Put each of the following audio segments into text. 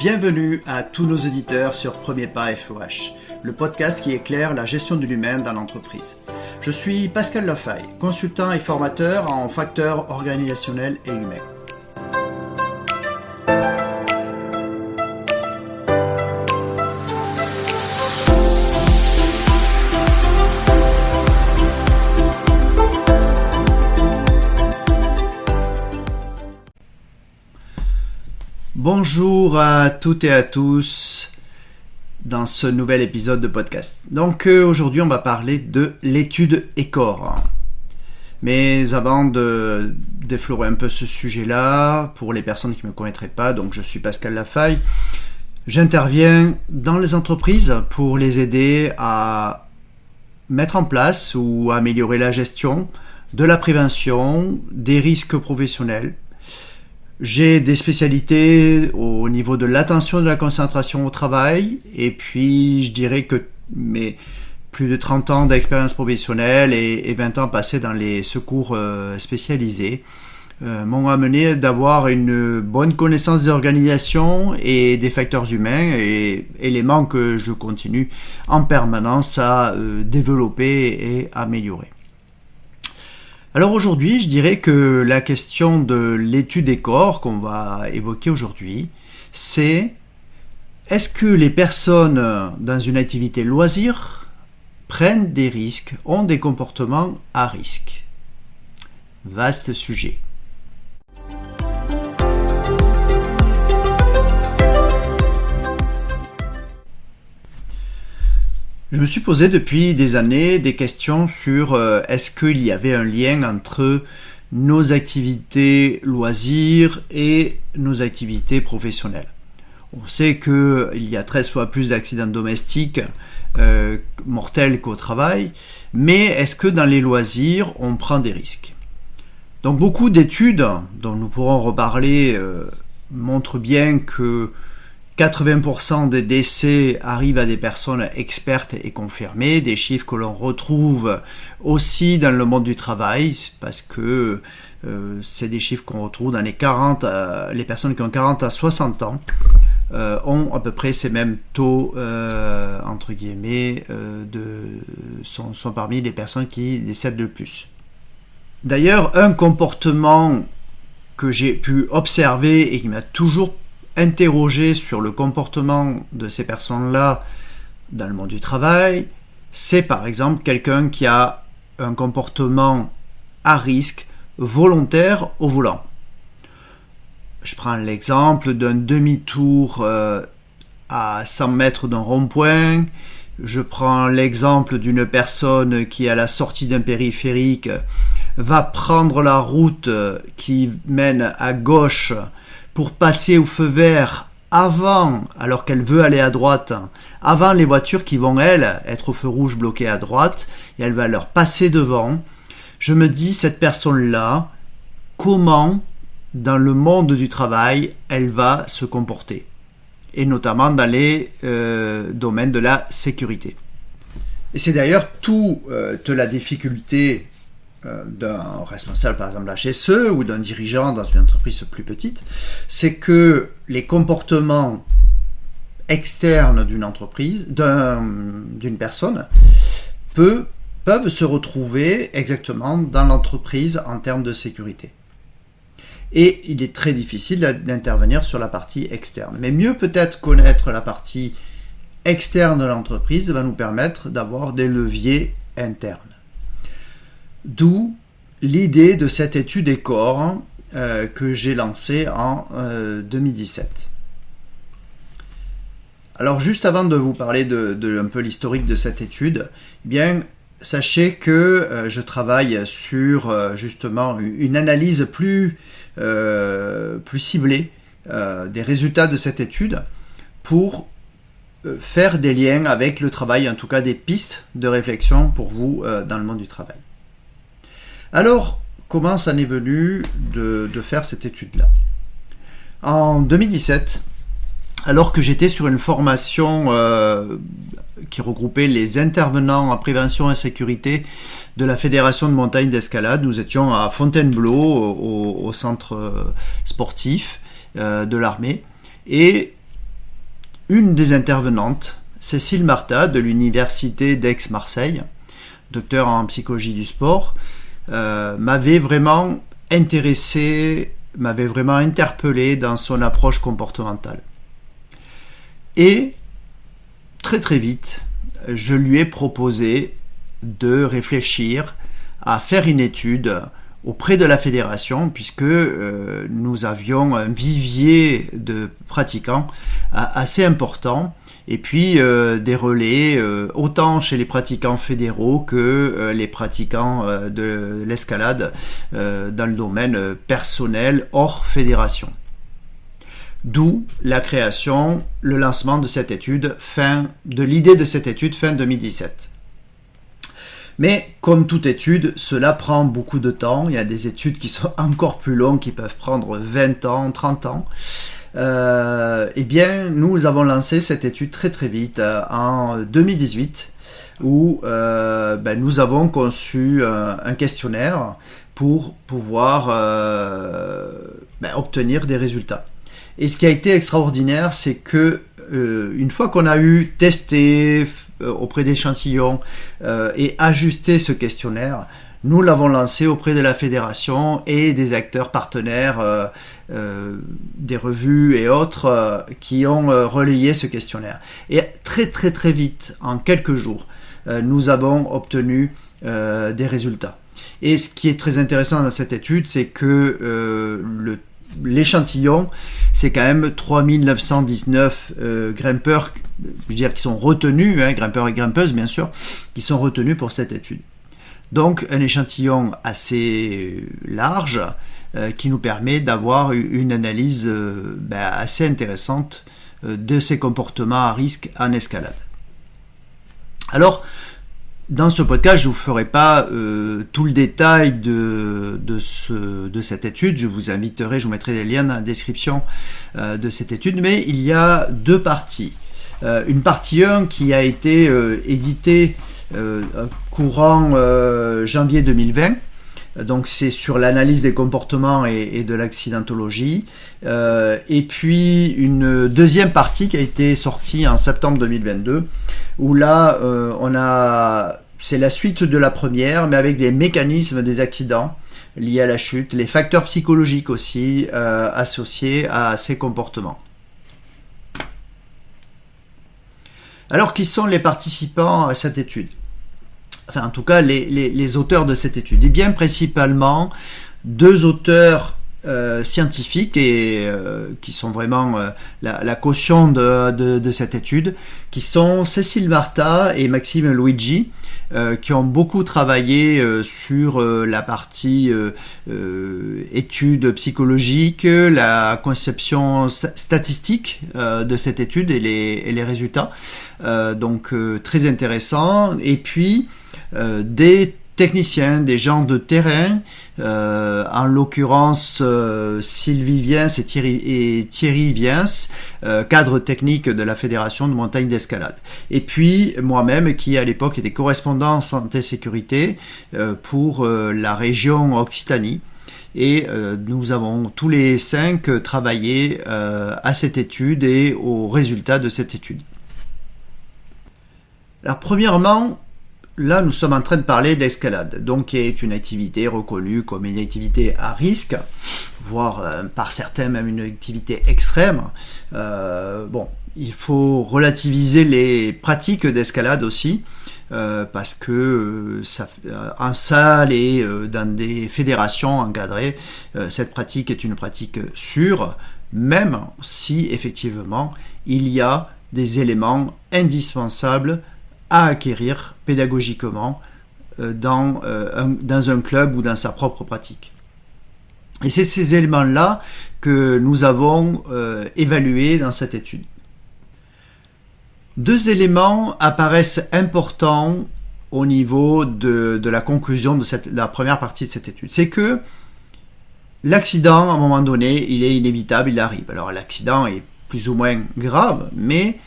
Bienvenue à tous nos auditeurs sur Premier Pas FOH, le podcast qui éclaire la gestion de l'humain dans l'entreprise. Je suis Pascal Lafaille, consultant et formateur en facteurs organisationnels et humains. Bonjour à toutes et à tous dans ce nouvel épisode de podcast. Donc aujourd'hui on va parler de l'étude ECOR. Mais avant de déflorer un peu ce sujet-là, pour les personnes qui ne me connaîtraient pas, donc je suis Pascal Lafaille. J'interviens dans les entreprises pour les aider à mettre en place ou à améliorer la gestion de la prévention des risques professionnels. J'ai des spécialités au niveau de l'attention et de la concentration au travail, et puis je dirais que mes plus de 30 ans d'expérience professionnelle et 20 ans passés dans les secours spécialisés m'ont amené d'avoir une bonne connaissance des organisations et des facteurs humains, et éléments que je continue en permanence à développer et améliorer. Alors aujourd'hui, je dirais que la question de l'étude ECOR qu'on va évoquer aujourd'hui, c'est est-ce que les personnes dans une activité loisir prennent des risques, ont des comportements à risque? Vaste sujet. Je me suis posé depuis des années des questions sur est-ce qu'il y avait un lien entre nos activités loisirs et nos activités professionnelles. On sait qu'il y a 13 fois plus d'accidents domestiques mortels qu'au travail, mais est-ce que dans les loisirs, on prend des risques? Donc beaucoup d'études, dont nous pourrons reparler, montrent bien que 80% des décès arrivent à des personnes expertes et confirmées, des chiffres que l'on retrouve aussi dans le monde du travail, parce que c'est des chiffres qu'on retrouve dans les personnes qui ont 40 à 60 ans ont à peu près ces mêmes taux, entre guillemets, sont parmi les personnes qui décèdent le plus. D'ailleurs, un comportement que j'ai pu observer et qui m'a toujours interroger sur le comportement de ces personnes-là dans le monde du travail, c'est par exemple quelqu'un qui a un comportement à risque volontaire au volant. Je prends l'exemple d'un demi-tour à 100 mètres d'un rond-point. Je prends l'exemple d'une personne qui, à la sortie d'un périphérique, va prendre la route qui mène à gauche pour passer au feu vert alors qu'elle veut aller à droite, avant les voitures qui vont, elles, être au feu rouge bloquées à droite, et elle va leur passer devant. Je me dis, cette personne-là, comment, dans le monde du travail, elle va se comporter, et notamment dans les domaines de la sécurité. Et c'est d'ailleurs toute la difficulté d'un responsable par exemple HSE ou d'un dirigeant dans une entreprise plus petite, c'est que les comportements externes d'une entreprise, d'une personne, peuvent se retrouver exactement dans l'entreprise en termes de sécurité. Et il est très difficile d'intervenir sur la partie externe. Mais mieux peut-être connaître la partie externe de l'entreprise va nous permettre d'avoir des leviers internes. D'où l'idée de cette étude ECOR que j'ai lancée en 2017. Alors juste avant de vous parler de un peu l'historique de cette étude, eh bien sachez que je travaille sur justement une analyse plus ciblée des résultats de cette étude pour faire des liens avec le travail, en tout cas des pistes de réflexion pour vous dans le monde du travail. Alors, comment ça m'est venu de faire cette étude-là? En 2017, alors que j'étais sur une formation qui regroupait les intervenants en prévention et sécurité de la Fédération de montagne d'escalade, nous étions à Fontainebleau, au centre sportif de l'armée, et une des intervenantes, Cécile Marta de l'université d'Aix-Marseille, docteur en psychologie du sport, m'avait vraiment intéressé, m'avait vraiment interpellé dans son approche comportementale. Et très très vite, je lui ai proposé de réfléchir à faire une étude auprès de la fédération, puisque nous avions un vivier de pratiquants assez important, et puis des relais autant chez les pratiquants fédéraux que les pratiquants de l'escalade dans le domaine personnel hors fédération. D'où la création, le lancement de cette étude, l'idée de cette étude fin 2017. Mais comme toute étude, cela prend beaucoup de temps. Il y a des études qui sont encore plus longues, qui peuvent prendre 20 ans, 30 ans. Eh bien, nous avons lancé cette étude très très vite, en 2018, où nous avons conçu un questionnaire pour pouvoir obtenir des résultats. Et ce qui a été extraordinaire, c'est que une fois qu'on a eu testé auprès d'échantillons et ajusté ce questionnaire, nous l'avons lancé auprès de la fédération et des acteurs partenaires, des revues et autres qui ont relayé ce questionnaire. Et très très très vite, en quelques jours, nous avons obtenu des résultats. Et ce qui est très intéressant dans cette étude, c'est que l'échantillon, c'est quand même 3919 grimpeurs, je veux dire, qui sont retenus, grimpeurs et grimpeuses bien sûr, qui sont retenus pour cette étude. Donc un échantillon assez large qui nous permet d'avoir une analyse assez intéressante de ces comportements à risque en escalade. Alors, dans ce podcast, je ne vous ferai pas tout le détail de cette étude. Je vous inviterai, je vous mettrai des liens dans la description de cette étude. Mais il y a deux parties. Une partie 1 qui a été éditée courant janvier 2020. Donc c'est sur l'analyse des comportements et de l'accidentologie. Et puis une deuxième partie qui a été sortie en septembre 2022, où là c'est la suite de la première, mais avec des mécanismes des accidents liés à la chute, les facteurs psychologiques aussi associés à ces comportements. Alors, qui sont les participants à cette étude ? Enfin, en tout cas, les auteurs de cette étude. Eh bien, principalement, deux auteurs scientifiques et qui sont vraiment la caution de cette étude, qui sont Cécile Marta et Maxime Luigi, qui ont beaucoup travaillé sur la partie études psychologiques, la conception statistique de cette étude et les résultats. Donc très intéressant. Et puis des techniciens, des gens de terrain, en l'occurrence Sylvie Viens et Thierry Viens, cadre technique de la Fédération de montagne d'escalade. Et puis moi-même qui à l'époque était correspondant en santé-sécurité pour la région Occitanie. Et nous avons tous les 5 travaillé à cette étude et aux résultats de cette étude. Alors premièrement, là, nous sommes en train de parler d'escalade, donc qui est une activité reconnue comme une activité à risque, voire par certains même une activité extrême. Il faut relativiser les pratiques d'escalade aussi, parce que en salle et dans des fédérations encadrées, cette pratique est une pratique sûre, même si effectivement il y a des éléments indispensables à acquérir pédagogiquement dans un club ou dans sa propre pratique. Et c'est ces éléments-là que nous avons évalués dans cette étude. Deux éléments apparaissent importants au niveau de la conclusion de la première partie de cette étude. C'est que l'accident, à un moment donné, il est inévitable, il arrive. Alors l'accident est plus ou moins grave, mais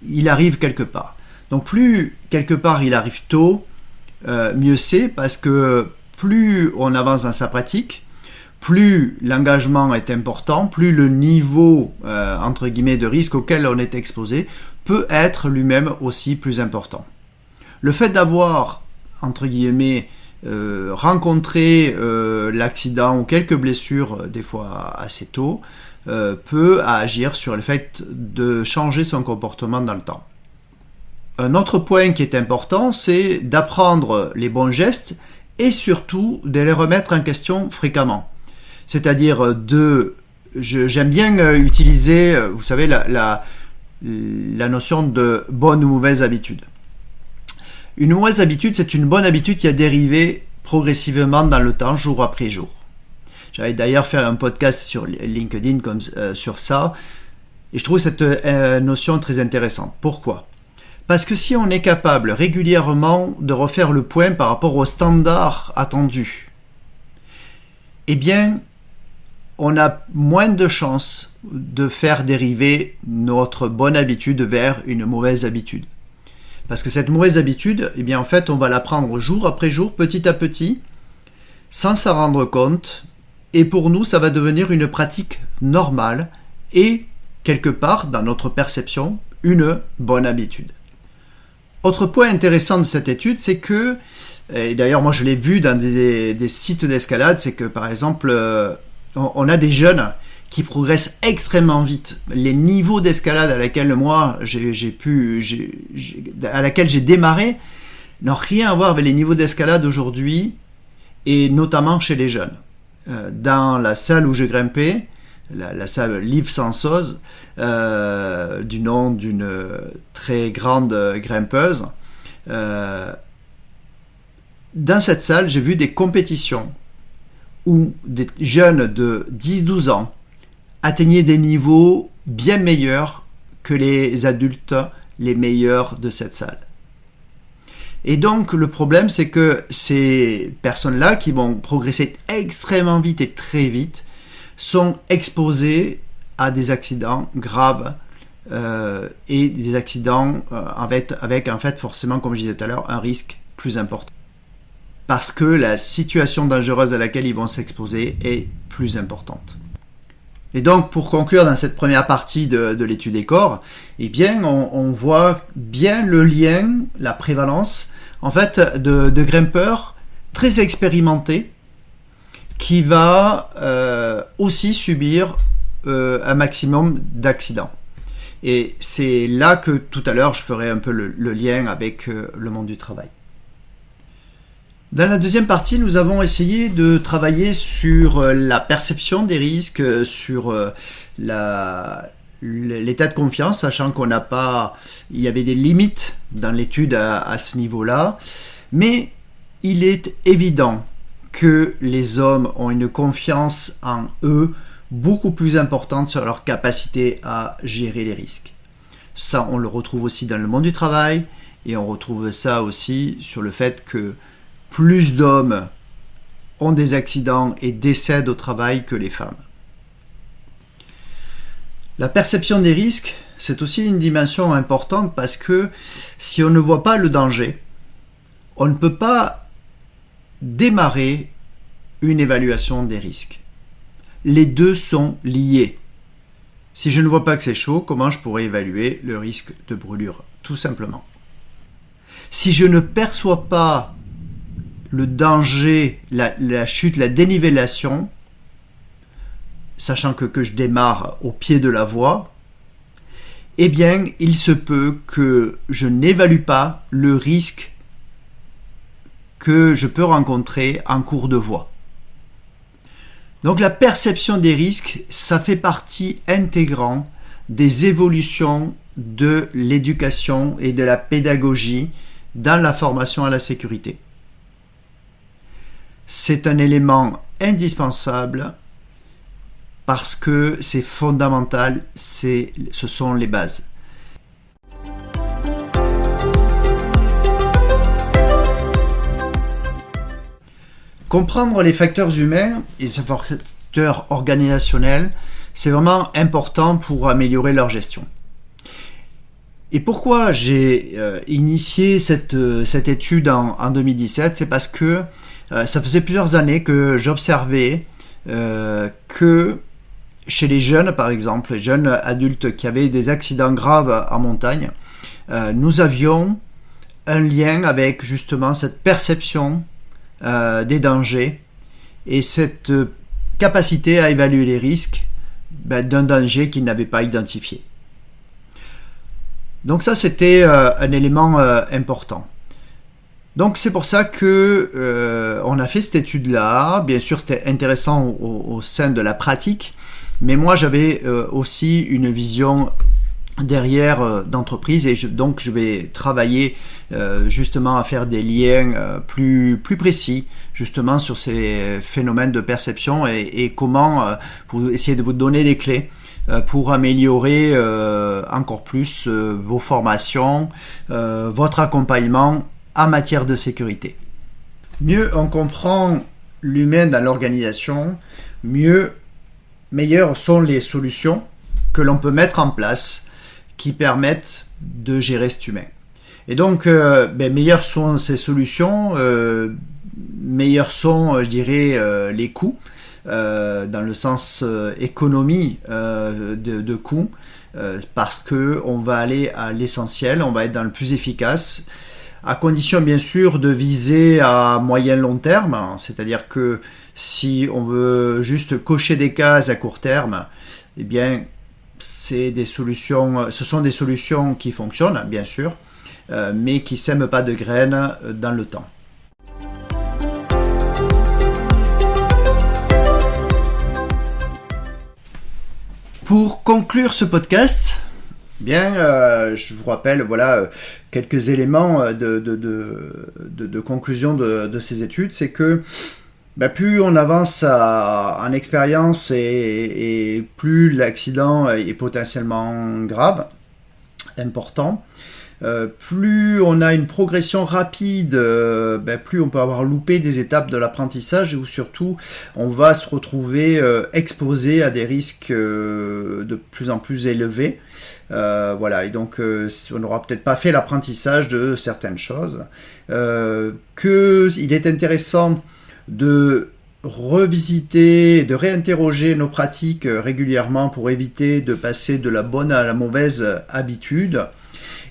il arrive quelque part. Donc plus quelque part il arrive tôt, mieux c'est, parce que plus on avance dans sa pratique, plus l'engagement est important, plus le niveau entre guillemets de risque auquel on est exposé peut être lui-même aussi plus important. Le fait d'avoir entre guillemets rencontré l'accident ou quelques blessures des fois assez tôt peut agir sur le fait de changer son comportement dans le temps. Un autre point qui est important, c'est d'apprendre les bons gestes et surtout de les remettre en question fréquemment. C'est-à-dire j'aime bien utiliser, vous savez, la notion de bonne ou mauvaise habitude. Une mauvaise habitude, c'est une bonne habitude qui a dérivé progressivement dans le temps, jour après jour. J'avais d'ailleurs fait un podcast sur LinkedIn sur ça, et je trouve cette notion très intéressante. Pourquoi ? Parce que si on est capable régulièrement de refaire le point par rapport aux standards attendus, eh bien, on a moins de chances de faire dériver notre bonne habitude vers une mauvaise habitude. Parce que cette mauvaise habitude, eh bien, en fait, on va l'apprendre jour après jour, petit à petit, sans s'en rendre compte. Et pour nous, ça va devenir une pratique normale et, quelque part, dans notre perception, une bonne habitude. Autre point intéressant de cette étude, c'est que, et d'ailleurs moi je l'ai vu dans des sites d'escalade, c'est que par exemple, on a des jeunes qui progressent extrêmement vite. Les niveaux d'escalade à laquelle moi à laquelle j'ai démarré n'ont rien à voir avec les niveaux d'escalade aujourd'hui, et notamment chez les jeunes. Dans la salle où j'ai grimpé, la salle Live Sansoz, du nom d'une très grande grimpeuse, dans cette salle, j'ai vu des compétitions où des jeunes de 10-12 ans atteignaient des niveaux bien meilleurs que les adultes les meilleurs de cette salle. Et donc le problème, c'est que ces personnes-là qui vont progresser extrêmement vite et très vite sont exposées à des accidents graves et des accidents avec en fait forcément, comme je disais tout à l'heure, un risque plus important. Parce que la situation dangereuse à laquelle ils vont s'exposer est plus importante. Et donc, pour conclure dans cette première partie de l'étude des corps, eh bien, on voit bien le lien, la prévalence, en fait, de grimpeurs très expérimentés qui va aussi subir un maximum d'accidents. Et c'est là que tout à l'heure, je ferai un peu le lien avec le monde du travail. Dans la deuxième partie, nous avons essayé de travailler sur la perception des risques, sur l'état de confiance, sachant il y avait des limites dans l'étude à ce niveau-là, mais il est évident que les hommes ont une confiance en eux beaucoup plus importante sur leur capacité à gérer les risques. Ça, on le retrouve aussi dans le monde du travail, et on retrouve ça aussi sur le fait que plus d'hommes ont des accidents et décèdent au travail que les femmes. La perception des risques, c'est aussi une dimension importante parce que si on ne voit pas le danger, on ne peut pas démarrer une évaluation des risques. Les deux sont liés. Si je ne vois pas que c'est chaud, comment je pourrais évaluer le risque de brûlure? Tout simplement. Si je ne perçois pas le danger, la chute, la dénivellation, sachant que je démarre au pied de la voie, eh bien, il se peut que je n'évalue pas le risque que je peux rencontrer en cours de voie. Donc la perception des risques, ça fait partie intégrante des évolutions de l'éducation et de la pédagogie dans la formation à la sécurité. C'est un élément indispensable parce que c'est fondamental, ce sont les bases. Comprendre les facteurs humains et les facteurs organisationnels, c'est vraiment important pour améliorer leur gestion. Et pourquoi j'ai initié cette étude en 2017 ? C'est parce que ça faisait plusieurs années que j'observais que chez les jeunes, par exemple, les jeunes adultes qui avaient des accidents graves en montagne, nous avions un lien avec justement cette perception des dangers et cette capacité à évaluer les risques d'un danger qu'ils n'avaient pas identifié. Donc ça, c'était un élément important. Donc c'est pour ça que on a fait cette étude-là. Bien sûr, c'était intéressant au sein de la pratique, mais moi j'avais aussi une vision derrière d'entreprise et donc je vais travailler justement à faire des liens plus précis justement sur ces phénomènes de perception et comment pour essayer de vous donner des clés pour améliorer encore plus vos formations, votre accompagnement en matière de sécurité. Mieux on comprend l'humain dans l'organisation, meilleures sont les solutions que l'on peut mettre en place qui permettent de gérer cet humain. Et donc, meilleures sont ces solutions, meilleurs sont, je dirais, les coûts, dans le sens économie de coûts, parce que on va aller à l'essentiel, on va être dans le plus efficace, à condition bien sûr de viser à moyen long terme, c'est-à-dire que si on veut juste cocher des cases à court terme, eh bien ce sont des solutions qui fonctionnent bien sûr, mais qui ne sèment pas de graines dans le temps. Pour conclure ce podcast, je vous rappelle quelques éléments de conclusion de ces études. C'est que plus on avance en expérience et plus l'accident est potentiellement grave, important, plus on a une progression rapide, plus on peut avoir loupé des étapes de l'apprentissage ou surtout on va se retrouver exposé à des risques de plus en plus élevés. Et donc on n'aura peut-être pas fait l'apprentissage de certaines choses. Qu'il est intéressant de revisiter, de réinterroger nos pratiques régulièrement pour éviter de passer de la bonne à la mauvaise habitude.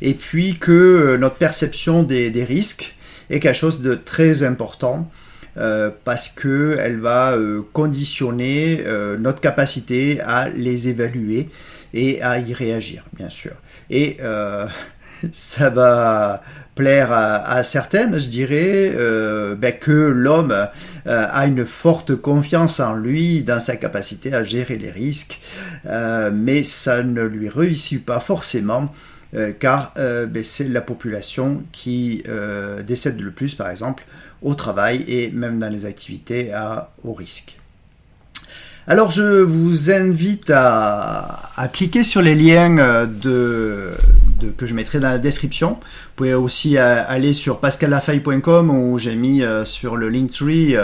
Et puis que notre perception des risques est quelque chose de très important parce qu'elle va conditionner notre capacité à les évaluer et à y réagir, bien sûr. Et ça va plaire à certaines, je dirais, que l'homme a une forte confiance en lui, dans sa capacité à gérer les risques, mais ça ne lui réussit pas forcément, car c'est la population qui décède le plus, par exemple, au travail et même dans les activités à haut risque. Alors je vous invite à cliquer sur les liens que je mettrai dans la description. Vous pouvez aussi aller sur pascallafay.com où j'ai mis sur le Linktree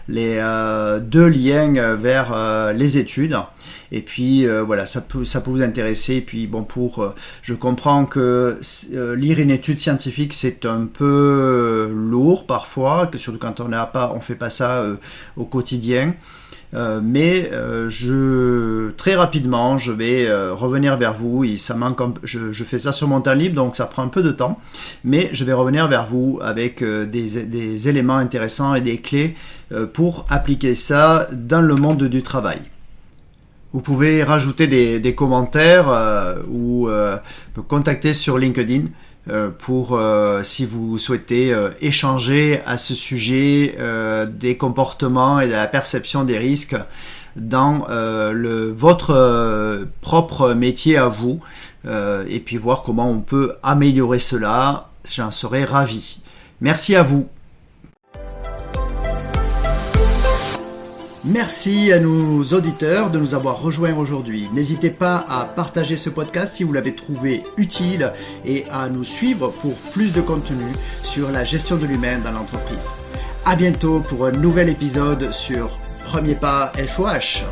les deux liens vers les études. Et puis ça peut vous intéresser. Et puis je comprends que lire une étude scientifique c'est un peu lourd parfois, surtout quand on fait pas ça au quotidien. Mais très rapidement je vais revenir vers vous et ça manque je fais ça sur mon temps libre donc ça prend un peu de temps, mais je vais revenir vers vous avec des éléments intéressants et des clés pour appliquer ça dans le monde du travail. Vous pouvez rajouter des commentaires ou me contacter sur LinkedIn pour si vous souhaitez échanger à ce sujet des comportements et de la perception des risques dans votre propre métier à vous et puis voir comment on peut améliorer cela. J'en serais ravi. Merci à vous. Merci à nos auditeurs de nous avoir rejoints aujourd'hui. N'hésitez pas à partager ce podcast si vous l'avez trouvé utile et à nous suivre pour plus de contenu sur la gestion de l'humain dans l'entreprise. À bientôt pour un nouvel épisode sur Premier Pas FOH.